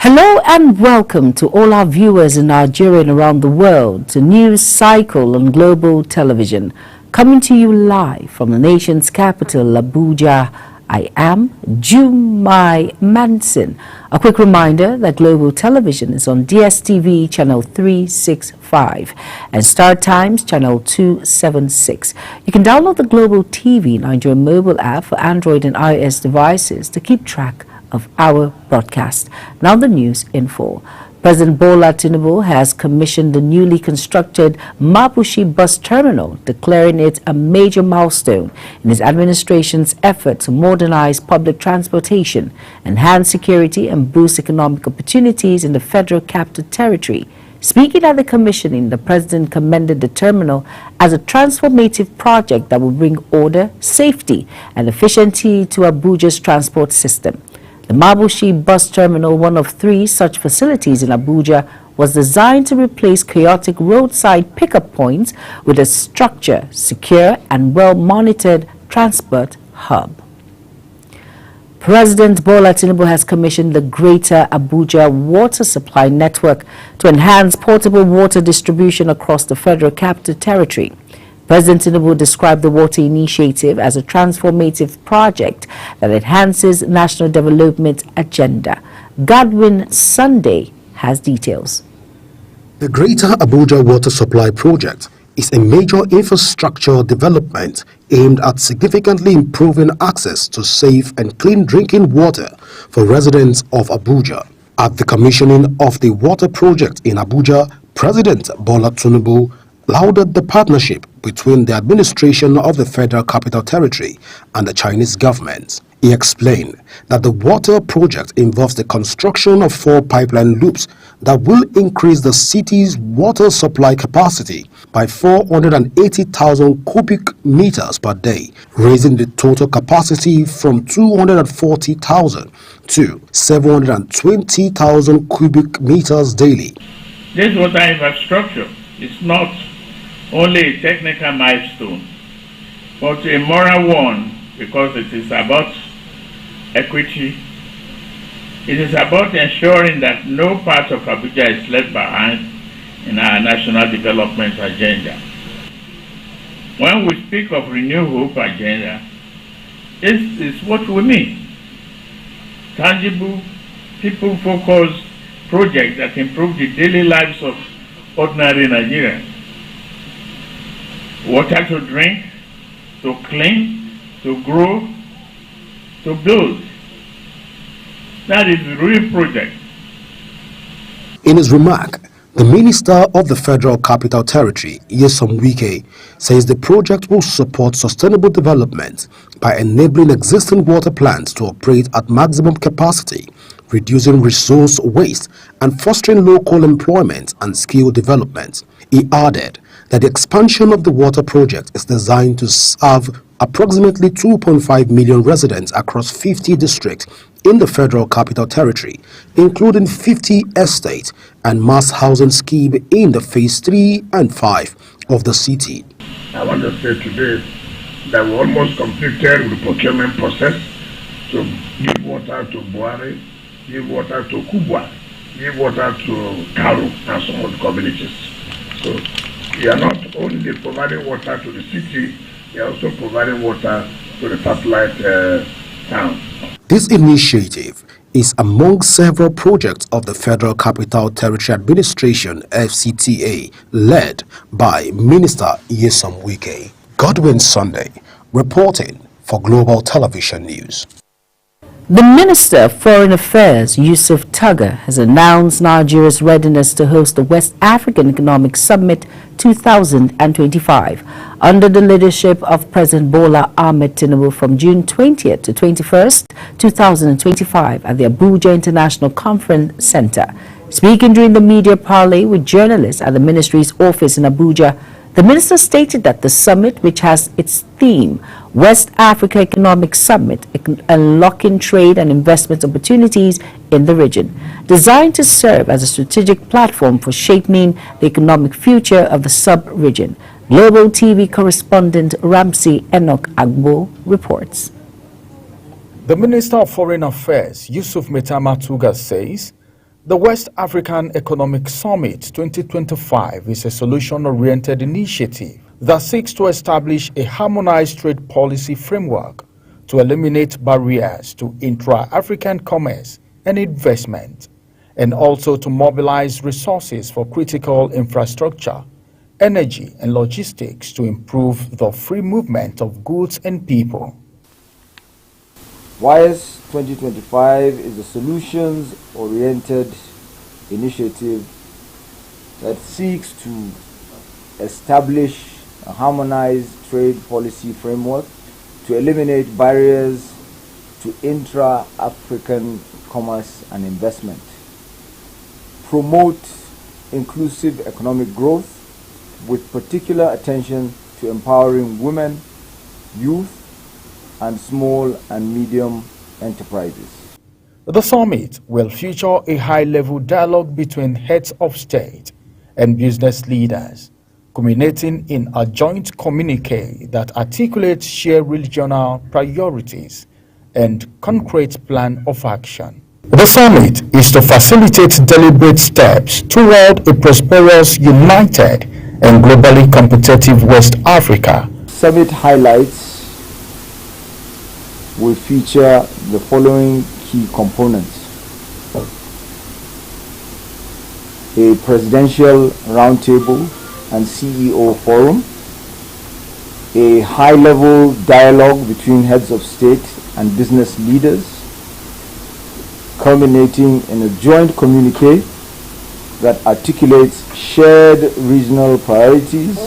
Hello and welcome to all our viewers in Nigeria and around the world to News Cycle on Global Television, coming to you live from the nation's capital, Abuja. I am Jumai Manson. A quick reminder that Global Television is on DSTV channel 365 and Star Times channel 276. You can download the Global TV Nigeria mobile app for Android and iOS devices to keep track of our broadcast. Now the news in full. President Bola Tinubu has commissioned the newly constructed Mabushi bus terminal, declaring it a major milestone in his administration's effort to modernize public transportation, enhance security and boost economic opportunities in the Federal Capital Territory. Speaking at the commissioning, the president commended the terminal as a transformative project that will bring order, safety and efficiency to Abuja's transport system. The Mabushi bus terminal, one of 3 such facilities in Abuja, was designed to replace chaotic roadside pickup points with a structured, secure and well-monitored transport hub. President Bola Tinubu has commissioned the Greater Abuja Water Supply Network to enhance portable water distribution across the Federal Capital Territory. President Tinubu described the water initiative as a transformative project that enhances national development agenda. Godwin Sunday has details. The Greater Abuja Water Supply Project is a major infrastructure development aimed at significantly improving access to safe and clean drinking water for residents of Abuja. At the commissioning of the water project in Abuja, President Bola Tinubu lauded the partnership between the administration of the Federal Capital Territory and the Chinese government. He explained that the water project involves the construction of 4 pipeline loops that will increase the city's water supply capacity by 480,000 cubic meters per day, raising the total capacity from 240,000 to 720,000 cubic meters daily. This water infrastructure is not only a technical milestone, but a moral one, because it is about equity. It is about ensuring that no part of Abuja is left behind in our national development agenda. When we speak of Renew Hope agenda, this is what we mean. Tangible, people-focused projects that improve the daily lives of ordinary Nigerians. Water to drink, to clean, to grow, to build. That is the real project. In his remark, the Minister of the Federal Capital Territory, Nyesom Wike, says the project will support sustainable development by enabling existing water plants to operate at maximum capacity, reducing resource waste and fostering local employment and skill development. He added that the expansion of the water project is designed to serve approximately 2.5 million residents across 50 districts in the Federal Capital Territory, including 50 estates and mass housing scheme in the phase 3 and 5 of the city. I want to say today that we almost completed the procurement process to give water to Buhari, give water to Kubwa, give water to Karu and some of the communities. So we are not only providing water to the city, we are also providing water to the satellite towns. This initiative is among several projects of the Federal Capital Territory Administration (FCTA) led by Minister Nyesom Wike. Godwin Sunday reporting for Global Television News. The Minister of Foreign Affairs, Yusuf Tuggar, has announced Nigeria's readiness to host the West African Economic Summit 2025 under the leadership of President Bola Ahmed Tinubu from June 20th to 21st, 2025 at the Abuja International Conference Center. Speaking during the media parley with journalists at the ministry's office in Abuja, the minister stated that the summit, which has its theme, West Africa Economic Summit, unlocking trade and investment opportunities in the region, designed to serve as a strategic platform for shaping the economic future of the sub-region. Global TV correspondent Ramsey Enoch Agbo reports. The Minister of Foreign Affairs, Yusuf Maitama Tuggar, says The West African Economic Summit 2025 is a solution-oriented initiative that seeks to establish a harmonized trade policy framework to eliminate barriers to intra-African commerce and investment, and also to mobilize resources for critical infrastructure, energy, and logistics to improve the free movement of goods and people. WISE 2025 is a solutions-oriented initiative that seeks to establish a harmonized trade policy framework to eliminate barriers to intra-African commerce and investment, promote inclusive economic growth with particular attention to empowering women, youth, and small and medium enterprises. The summit will feature a high-level dialogue between heads of state and business leaders, culminating in a joint communique that articulates shared regional priorities and concrete plan of action. The summit is to facilitate deliberate steps toward a prosperous, united, and globally competitive West Africa. Summit highlights will feature the following key components: a presidential roundtable and CEO forum, a high-level dialogue between heads of state and business leaders, culminating in a joint communique that articulates shared regional priorities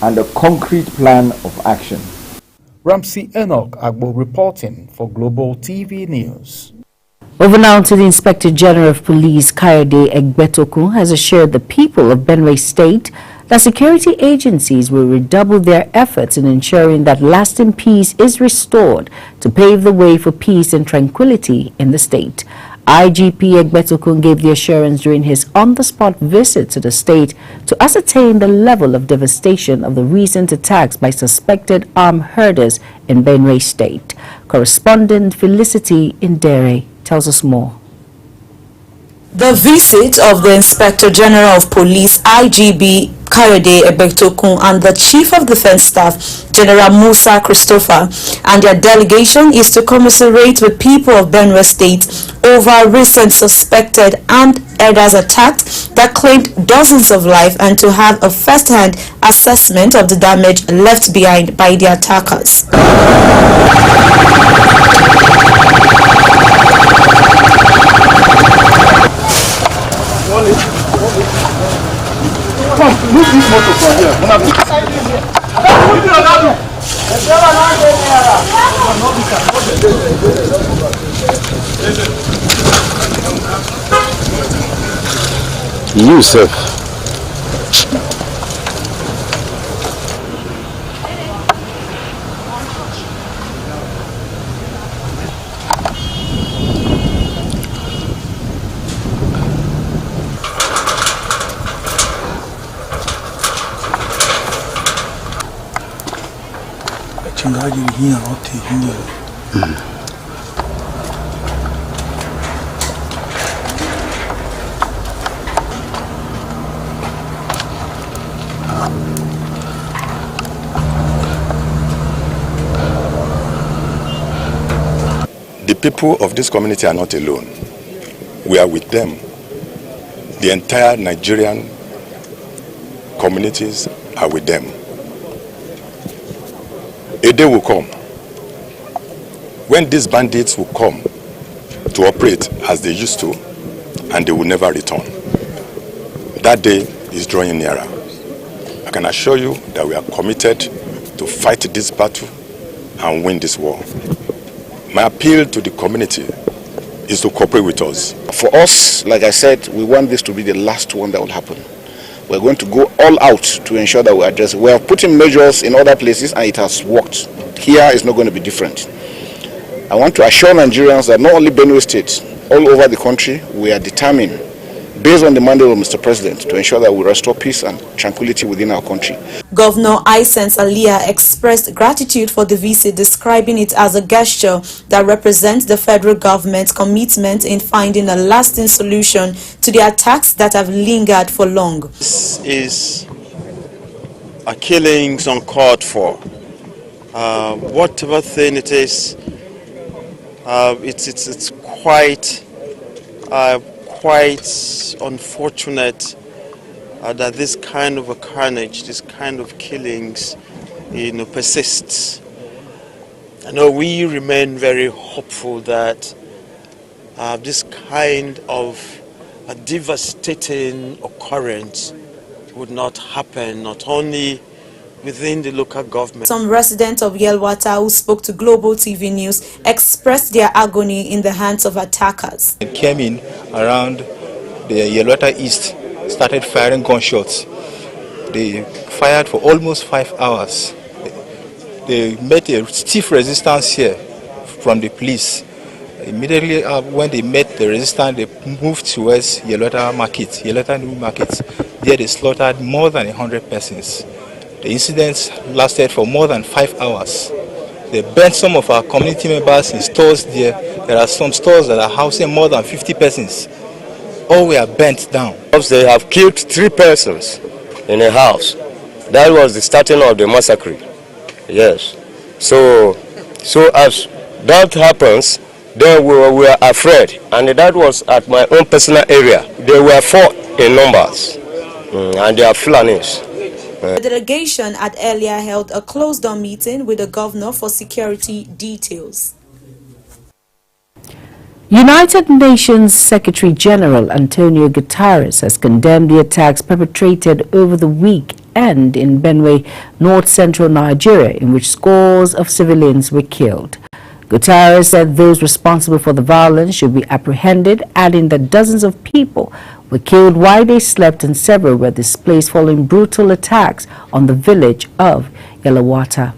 and a concrete plan of action. Ramsey Enoch Agbo reporting for Global TV News. Over now to the Inspector General of Police, Kayode Egbetokun, has assured the people of Benue State that security agencies will redouble their efforts in ensuring that lasting peace is restored to pave the way for peace and tranquility in the state. IGP Egbetokun gave the assurance during his on-the-spot visit to the state to ascertain the level of devastation of the recent attacks by suspected armed herders in Benue State. Correspondent Felicity Indere tells us more. The visit of the Inspector General of Police, IGP Kayode Egbetokun, and the Chief of Defense Staff, General Musa Christopher, and their delegation is to commiserate with people of Benue State over recent suspected armed herders attacks that claimed dozens of lives, and to have a first-hand assessment of the damage left behind by the attackers. Come, move this motor from here. Yusuf. The people of this community are not alone. We are with them. The entire Nigerian communities are with them. A day will come when these bandits will come to operate as they used to, and they will never return. That day is drawing nearer. I can assure you that we are committed to fight this battle and win this war. My appeal to the community is to cooperate with us. For us, like I said, we want this to be the last one that will happen. We're going to go all out to ensure that we address it. We have put in measures in other places and it has worked. Here is not going to be different. I want to assure Nigerians that not only Benue State, all over the country, we are determined based on the mandate of Mr. President, to ensure that we restore peace and tranquility within our country. Governor Hisense Aliyah expressed gratitude for the visit, describing it as a gesture that represents the federal government's commitment in finding a lasting solution to the attacks that have lingered for long. This is a killings uncalled for. Whatever thing it is, it's quite unfortunate that this kind of a carnage, this kind of killings, persists. I know we remain very hopeful that this kind of a devastating occurrence would not happen, not only within the local government. Some residents of Yelwata who spoke to Global TV News expressed their agony in the hands of attackers. It came in around the Yelwata East, started firing gunshots. They fired for almost 5 hours. They met a stiff resistance here from the police. Immediately when they met the resistance, they moved towards Yelwata Market, Yelwata New Market. There they slaughtered more than 100 persons. The incidents lasted for more than 5 hours. They burnt some of our community members in stores there. There are some stores that are housing more than 50 persons. All were burnt down. They have killed 3 persons in a house. That was the starting of the massacre. Yes. So as that happens, then we were afraid. And that was at my own personal area. They were 4 in numbers. And they are Fulanis. The delegation had earlier held a closed-door meeting with the governor for security details. United Nations Secretary General Antonio Guterres has condemned the attacks perpetrated over the weekend in Benue, north-central Nigeria, in which scores of civilians were killed. Guterres said those responsible for the violence should be apprehended, adding that dozens of people were killed while they slept and several were displaced following brutal attacks on the village of Yelwata.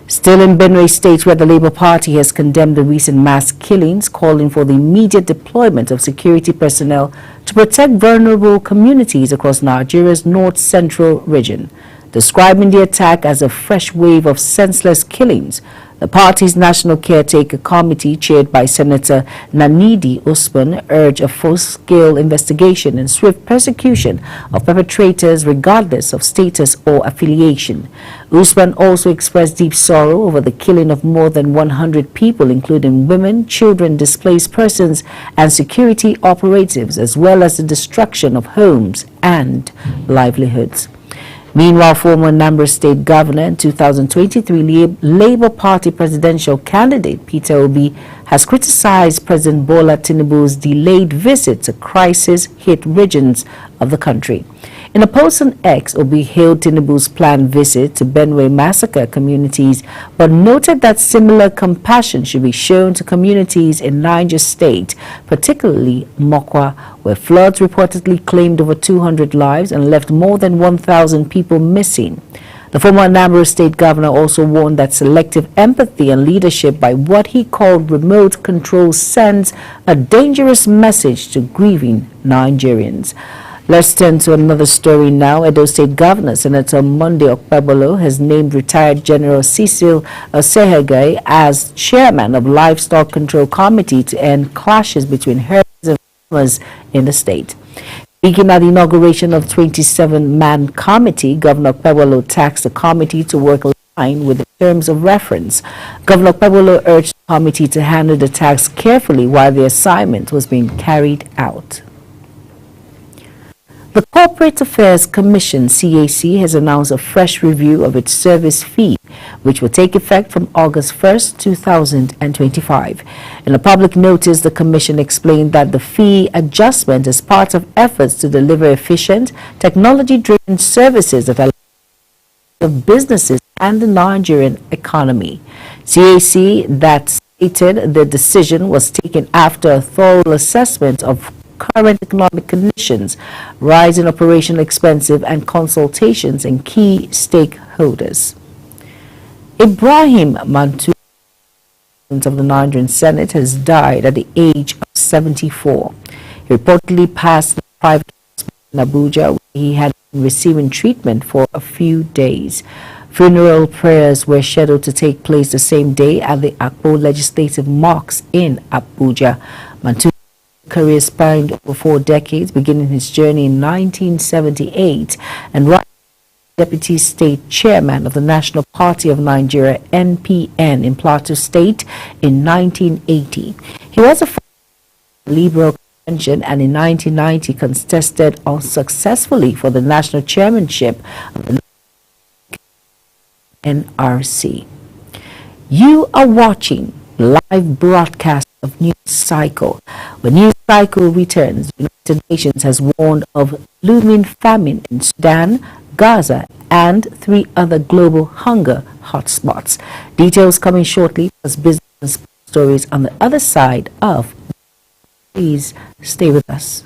Still in Benue State, where the Labour Party has condemned the recent mass killings, calling for the immediate deployment of security personnel to protect vulnerable communities across Nigeria's north-central region. Describing the attack as a fresh wave of senseless killings, the party's National Caretaker Committee, chaired by Senator Nanidi Usman, urged a full-scale investigation and swift persecution of perpetrators regardless of status or affiliation. Usman also expressed deep sorrow over the killing of more than 100 people, including women, children, displaced persons, and security operatives, as well as the destruction of homes and livelihoods. Meanwhile, former Anambra State Governor and 2023 Labour Party presidential candidate Peter Obi has criticized President Bola Tinubu's delayed visit to crisis-hit regions of the country. In a post on X, Obi hailed Tinubu's planned visit to Benue massacre communities, but noted that similar compassion should be shown to communities in Niger State, particularly Mokwa, where floods reportedly claimed over 200 lives and left more than 1,000 people missing. The former Anambra State Governor also warned that selective empathy and leadership by what he called remote control sends a dangerous message to grieving Nigerians. Let's turn to another story now. Edo State Governor Senator Monday Okpebolo has named retired General Cecil Osehegai as chairman of Livestock Control Committee to end clashes between herds and farmers in the state. Speaking at the inauguration of 27-man committee, Governor Okpebolo tasked the committee to work in line with the terms of reference. Governor Okpebolo urged the committee to handle the task carefully while the assignment was being carried out. The Corporate Affairs Commission, CAC, has announced a fresh review of its service fee, which will take effect from August 1st, 2025. In a public notice, the Commission explained that the fee adjustment is part of efforts to deliver efficient, technology-driven services that allow of businesses and the Nigerian economy. CAC that stated the decision was taken after a thorough assessment of current economic conditions, rise in operational expenses, and consultations and key stakeholders. Ibrahim Mantu of the Nigerian Senate has died at the age of 74. He reportedly passed private hospital in Abuja, where he had been receiving treatment for a few days. Funeral prayers were scheduled to take place the same day at the Akpo Legislative Mosque in Abuja. Mantu's career spanned over 4 decades, beginning his journey in 1978 and rising as Deputy State Chairman of the National Party of Nigeria (NPN) in Plateau State in 1980. He was a Liberal convention and in 1990 contested unsuccessfully for the national chairmanship of the NRC. You are watching live broadcast of News Cycle. When News Cycle returns, the United Nations has warned of looming famine in Sudan, Gaza, and 3 other global hunger hotspots. Details coming shortly as business and sports stories on the other side of. Please stay with us.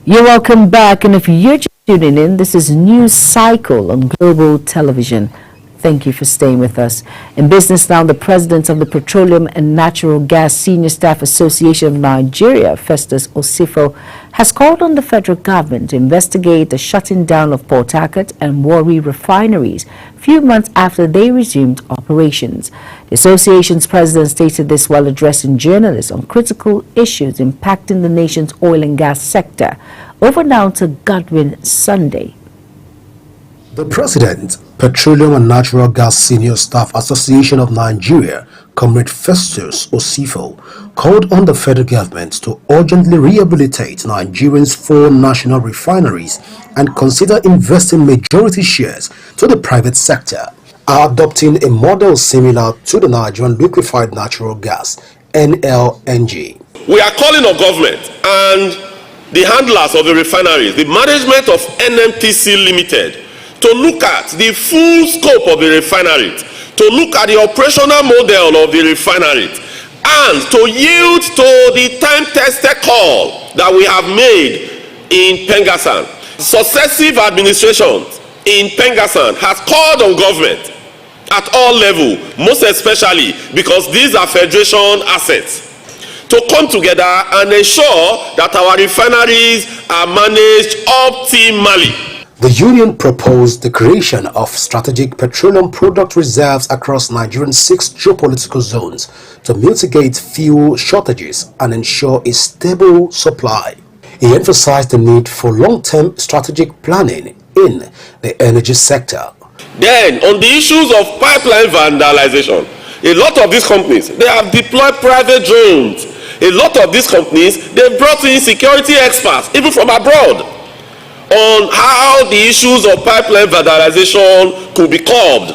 You're welcome back, and if you're just tuning in, this is News Cycle on Global Television. Thank you for staying with us. In business now, the president of the Petroleum and Natural Gas Senior Staff Association of Nigeria, Festus Osifo, has called on the federal government to investigate the shutting down of Port Harcourt and Warri refineries few months after they resumed operations. The association's president stated this while addressing journalists on critical issues impacting the nation's oil and gas sector. Over now to Godwin Sunday. The President, Petroleum and Natural Gas Senior Staff Association of Nigeria, Comrade Festus Osifo, called on the federal government to urgently rehabilitate Nigeria's 4 national refineries and consider investing majority shares to the private sector, adopting a model similar to the Nigerian Liquefied Natural Gas, NLNG. We are calling on government and the handlers of the refineries, the management of NMTC Limited, to look at the full scope of the refinery, to look at the operational model of the refinery, and to yield to the time-tested call that we have made in Pengassan. Successive administrations in Pengassan has called on government at all levels, most especially because these are federation assets, to come together and ensure that our refineries are managed optimally. The union proposed the creation of strategic petroleum product reserves across Nigeria's 6 geopolitical zones to mitigate fuel shortages and ensure a stable supply. He emphasized the need for long-term strategic planning in the energy sector. Then, on the issues of pipeline vandalization, a lot of these companies, they have deployed private drones. A lot of these companies, they brought in security experts, even from abroad, on how the issues of pipeline vandalization could be curbed.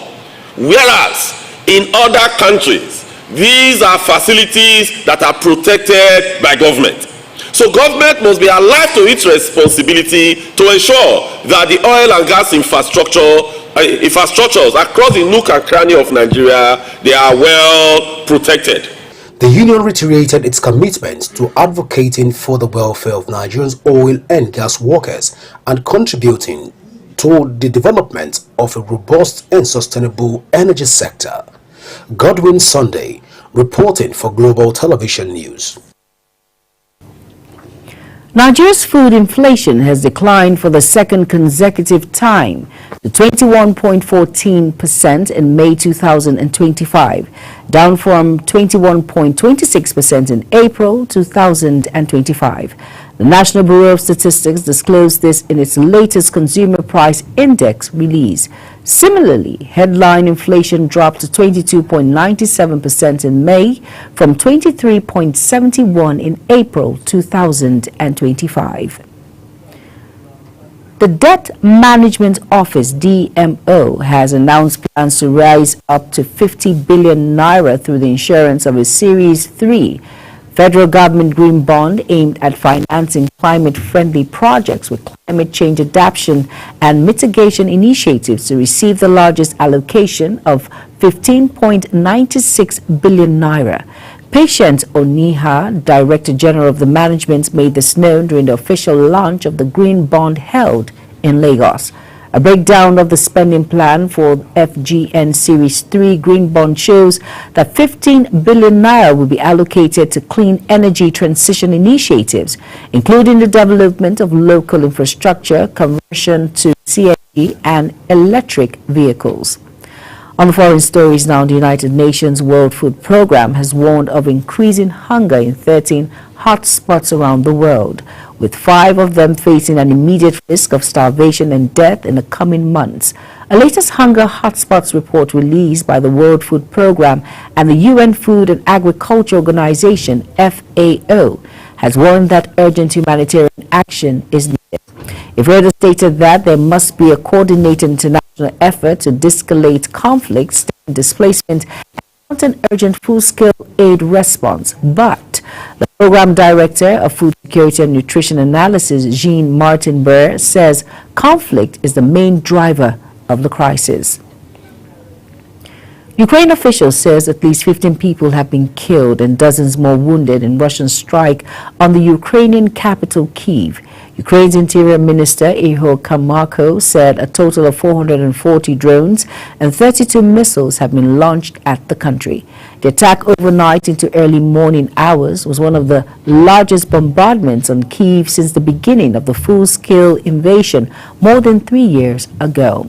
Whereas in other countries, these are facilities that are protected by government. So government must be alive to its responsibility to ensure that the oil and gas infrastructures across the nook and cranny of Nigeria, they are well protected. The union reiterated its commitment to advocating for the welfare of Nigerians' oil and gas workers and contributing to the development of a robust and sustainable energy sector. Godwin Sunday, reporting for Global Television News. Nigeria's food inflation has declined for the second consecutive time to 21.14% in May 2025, down from 21.26% in April 2025. The National Bureau of Statistics disclosed this in its latest Consumer Price Index release. Similarly, headline inflation dropped to 22.97% in May from 23.71% in April 2025. The Debt Management Office, DMO, has announced plans to raise up to 50 billion naira through the issuance of a Series 3 Federal government green bond aimed at financing climate-friendly projects with climate change adaptation and mitigation initiatives to receive the largest allocation of 15.96 billion naira. Patient Oniha, Director General of the Management, made this known during the official launch of the green bond held in Lagos. A breakdown of the spending plan for FGN Series 3 Green Bond shows that 15 billion naira will be allocated to clean energy transition initiatives, including the development of local infrastructure, conversion to CNG and electric vehicles. On the foreign stories now, the United Nations World Food Programme has warned of increasing hunger in 13 hotspots around the world, with 5 of them facing an immediate risk of starvation and death in the coming months. A latest hunger hotspots report released by the World Food Programme and the UN Food and Agriculture Organization, FAO, has warned that urgent humanitarian action is needed. It further stated that there must be a coordinated international effort to de-escalate conflicts, displacement, and mount an urgent full-scale aid response. But the Program Director of Food Security and Nutrition Analysis, Jean-Martin Burr, says conflict is the main driver of the crisis. Ukraine officials says at least 15 people have been killed and dozens more wounded in Russian strike on the Ukrainian capital Kyiv. Ukraine's Interior Minister Ihor Kamarko said a total of 440 drones and 32 missiles have been launched at the country. The attack overnight into early morning hours was one of the largest bombardments on Kyiv since the beginning of the full-scale invasion more than 3 years ago.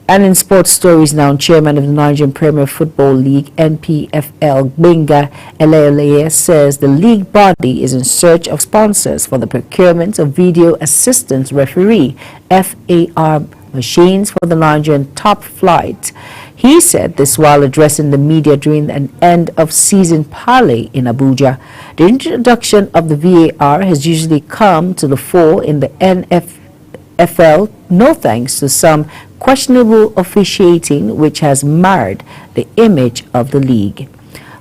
And in sports stories now, Chairman of the Nigerian Premier Football League, NPFL, Gbenga Eleoleye, says the league body is in search of sponsors for the procurement of video assistance referee, FAR, machines for the Nigerian top flight. He said this while addressing the media during an end-of-season parley in Abuja. The introduction of the VAR has usually come to the fore in the NFL, no thanks to some questionable officiating which has marred the image of the league.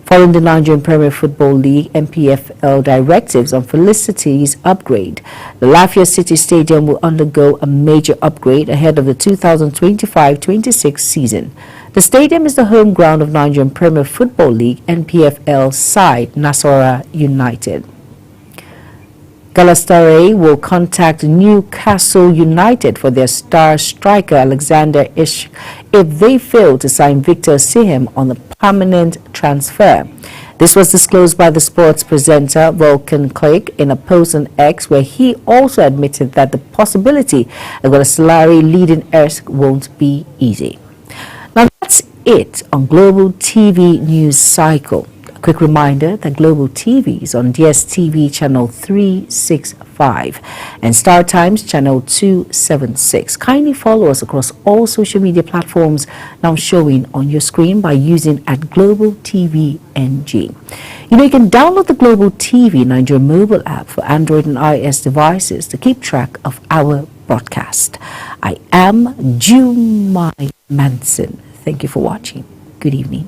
Following the Nigerian Premier Football League NPFL directives on Felicity's upgrade, the Lafayette City Stadium will undergo a major upgrade ahead of the 2025-26 season. The stadium is the home ground of Nigerian Premier Football League NPFL side Nasarawa United. Galatasaray will contact Newcastle United for their star striker Alexander Isak if they fail to sign Victor Osimhen on a permanent transfer. This was disclosed by the sports presenter Vulcan Clegg in a post on X, where he also admitted that the possibility of Galatasaray leading Isak won't be easy. Now that's it on Global TV News Cycle. Quick reminder that Global TV is on DSTV channel 365 and Star Times channel 276. Kindly follow us across all social media platforms now showing on your screen by using @Global TV NG. You can download the Global TV Nigeria mobile app for Android and iOS devices to keep track of our broadcast. I am Jumai Manson. Thank you for watching. Good evening.